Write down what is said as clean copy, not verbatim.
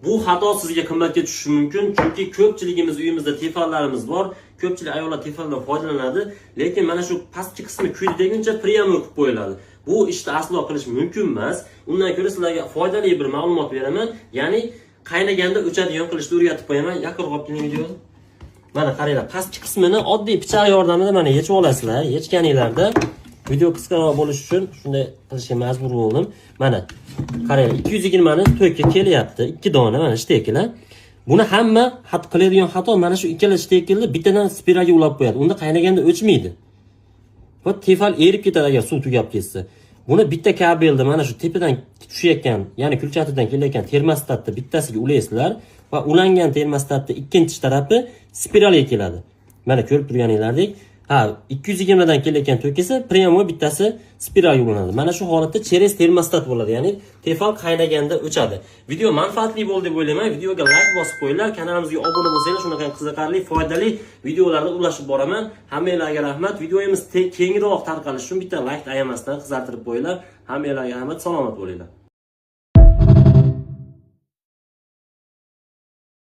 Bu xato sizga qimmatga tushishi mumkin, chunki ko'pchiligimiz uyimizda tefallarimiz bor. Ko'pchilik ayollar tefaldan foydalanadi, lekin mana shu pastki qismi kuydi deguncha priyamni qilib qo'yiladi. Bu ishni aslo qilish mumkin emas. Undan ko'ra sizlarga foydali bir ma'lumot beraman. Ya'ni qaynaganda o'chadigan qilishni o'rgatib qo'yaman. Yaqin qolib keling videoni. Mana qaranglar, pastki qismini oddiy pichoq yordamida mana yechib olasizlar. Yechganinglarda video qisqaroq bo'lishi uchun shunday qilishga majbur bo'ldim. Mana qaranglar, 220 ni to'kka kelyapti. 2 dona mana shtakelar. Buni hamma qiladigan xato mana shu ikkala shtekilni bittadan spiralga ulab qo'yadi. Unda qaynaganda o'chmaydi. Va tefal erib ketadi agar suv tugab ketsa. Buni bitta kabelda mana shu tepadan tushayotgan, ya'ni kulchatidan kelayotgan termostatni bittasiga ulaysizlar va ulangan termostatni ikkinchi tarafi spiralga keladi. Mana ko'rib turganinglardek, 220 dan kelayotgan tok esa priyamo bittasi spiralga ulanadi. Mana shu holatda cheres termostat bo'ladi, ya'ni tefal qaynaganda o'chadi. Video manfaatli bo'ldi deb o'ylayman. Videoga like bosib qo'yinglar, kanalimizga obuna bo'lsanglar, shunaqa qiziqarli, foydali videolarni ulashib boraman. Hammanglarga rahmat. Videomiz kengroq tarqalishi uchun bitta like ayamasdan qizartirib qo'yinglar. Hammanglarga rahmat, salomat bo'linglar.